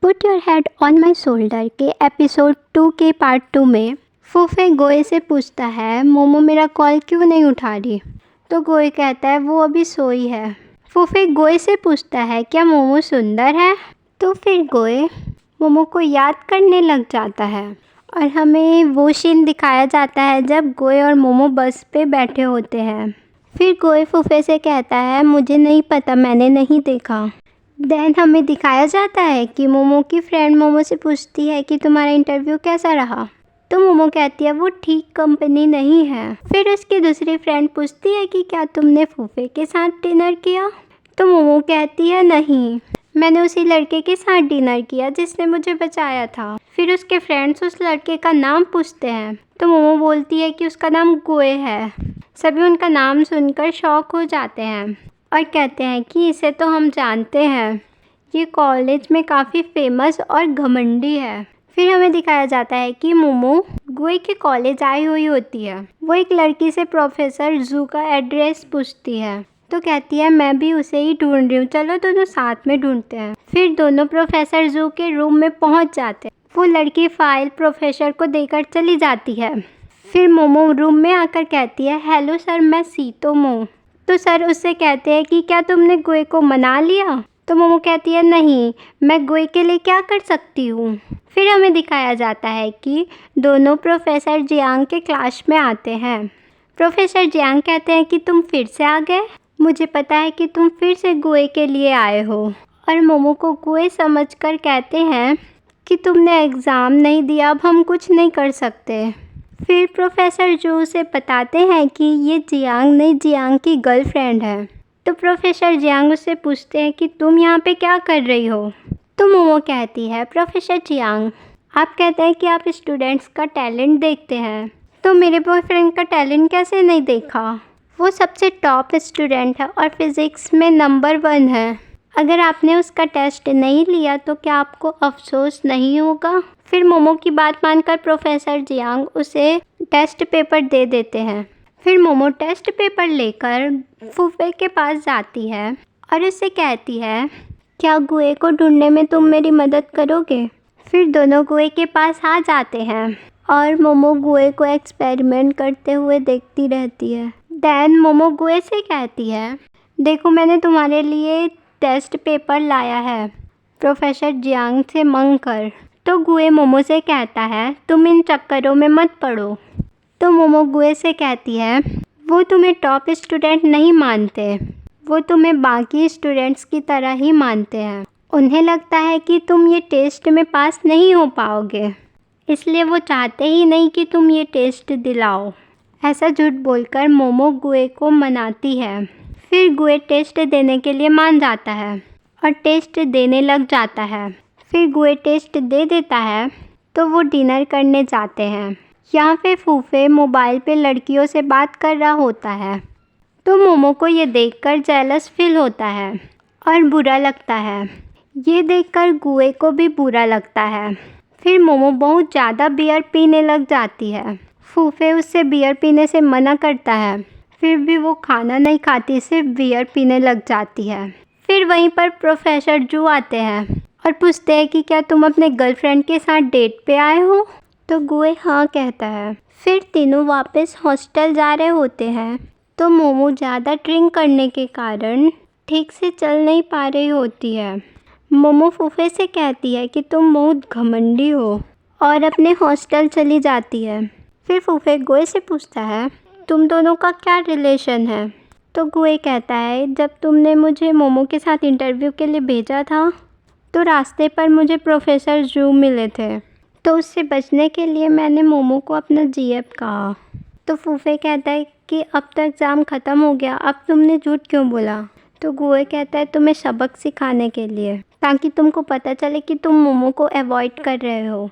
Put your head on my shoulder के episode 2 के part 2 में फूफे गोए से पूछता है मोमो मेरा कॉल क्यों नहीं उठा रही। तो गोए कहता है वो अभी सोई है। फूफे गोए से पूछता है क्या मोमो सुंदर है। तो फिर गोए मोमो को याद करने लग जाता है और हमें वो सीन दिखाया जाता है जब गोए और मोमो बस पे बैठे होते हैं। फिर गोए फूफे से कहता है मुझे नहीं पता, मैंने नहीं देखा। देन हमें दिखाया जाता है कि मोमो की फ्रेंड मोमो से पूछती है कि तुम्हारा इंटरव्यू कैसा रहा। तो मोमो कहती है वो ठीक कंपनी नहीं है। फिर उसकी दूसरी फ्रेंड पूछती है कि क्या तुमने फूफे के साथ डिनर किया। तो मोमो कहती है नहीं, मैंने उसी लड़के के साथ डिनर किया जिसने मुझे बचाया था। फिर उसके फ्रेंड्स उस लड़के का नाम पूछते हैं। तो मोमो बोलती है कि उसका नाम गोए है। सभी उनका नाम सुनकर शॉक हो जाते हैं और कहते हैं कि इसे तो हम जानते हैं, ये कॉलेज में काफ़ी फेमस और घमंडी है। फिर हमें दिखाया जाता है कि मोमो गोए के कॉलेज आई हुई होती है। वो एक लड़की से प्रोफेसर जू का एड्रेस पूछती है। तो कहती है मैं भी उसे ही ढूंढ रही हूँ, चलो दोनों साथ में ढूंढते हैं। फिर दोनों प्रोफेसर जू के रूम में पहुँच जाते हैं। वो लड़की फाइल प्रोफेसर को देकर चली जाती है। फिर मोमो रूम में आकर कहती है हेलो सर, मैं सीतोमो। तो सर उससे कहते हैं कि क्या तुमने गोए को मना लिया। तो मोमो कहती है नहीं, मैं गोए के लिए क्या कर सकती हूँ। फिर हमें दिखाया जाता है कि दोनों प्रोफेसर जियांग के क्लास में आते हैं। प्रोफेसर जियांग कहते हैं कि तुम फिर से आ गए, मुझे पता है कि तुम फिर से गोए के लिए आए हो। और मोमो को गोए समझकर कहते हैं कि तुमने एग्ज़ाम नहीं दिया, अब हम कुछ नहीं कर सकते। फिर प्रोफेसर जो उसे बताते हैं कि ये जियांग नहीं, जियांग की गर्लफ्रेंड है। तो प्रोफेसर जियांग उससे पूछते हैं कि तुम यहाँ पे क्या कर रही हो। तो मोमो कहती है प्रोफेसर जियांग, आप कहते हैं कि आप स्टूडेंट्स का टैलेंट देखते हैं, तो मेरे बॉयफ्रेंड का टैलेंट कैसे नहीं देखा। वो सबसे टॉप स्टूडेंट है और फिज़िक्स में नंबर 1 है। अगर आपने उसका टेस्ट नहीं लिया तो क्या आपको अफसोस नहीं होगा। फिर मोमो की बात मानकर प्रोफेसर जियांग उसे टेस्ट पेपर दे देते हैं। फिर मोमो टेस्ट पेपर लेकर फूफे के पास जाती है और उससे कहती है क्या गोए को ढूंढने में तुम मेरी मदद करोगे। फिर दोनों गोए के पास आ जाते हैं और मोमो गोए को एक्सपेरिमेंट करते हुए देखती रहती है। देन मोमो गोए से कहती है देखो मैंने तुम्हारे लिए टेस्ट पेपर लाया है प्रोफेसर जियांग से मांग कर। तो गोए मोमो से कहता है तुम इन चक्करों में मत पड़ो। तो मोमो गोए से कहती है वो तुम्हें टॉप स्टूडेंट नहीं मानते, वो तुम्हें बाकी स्टूडेंट्स की तरह ही मानते हैं। उन्हें लगता है कि तुम ये टेस्ट में पास नहीं हो पाओगे, इसलिए वो चाहते ही नहीं कि तुम ये टेस्ट दिलाओ। ऐसा झूठ बोलकर मोमो गोए को मनाती है। फिर गोए टेस्ट देने के लिए मान जाता है और टेस्ट देने लग जाता है। फिर गोए टेस्ट दे देता है तो वो डिनर करने जाते हैं। यहाँ पे फूफे मोबाइल पे लड़कियों से बात कर रहा होता है। तो मोमो को ये देखकर जेलस फील होता है और बुरा लगता है। ये देखकर गोए को भी बुरा लगता है। फिर मोमो बहुत ज़्यादा बियर पीने लग जाती है। फूफे उससे बियर पीने से मना करता है, फिर भी वो खाना नहीं खाती, सिर्फ बियर पीने लग जाती है। फिर वहीं पर प्रोफेसर जू आते हैं और पूछते हैं कि क्या तुम अपने गर्लफ्रेंड के साथ डेट पे आए हो। तो गोए हाँ कहता है। फिर तीनों वापस हॉस्टल जा रहे होते हैं। तो मोमो ज़्यादा ड्रिंक करने के कारण ठीक से चल नहीं पा रही होती है। मोमो फूफे से कहती है कि तुम बहुत घमंडी हो और अपने हॉस्टल चली जाती है। फिर फूफे गोए से पूछता है तुम दोनों का क्या रिलेशन है। तो गोए कहता है जब तुमने मुझे मोमो के साथ इंटरव्यू के लिए भेजा था तो रास्ते पर मुझे प्रोफेसर जू मिले थे, तो उससे बचने के लिए मैंने मोमो को अपना जीएफ कहा। तो फूफे कहता है कि अब तो एग्ज़ाम ख़त्म हो गया, अब तुमने झूठ क्यों बोला। तो गोए कहता है तुम्हें सबक सिखाने के लिए, ताकि तुमको पता चले कि तुम मोमो को अवॉइड कर रहे हो।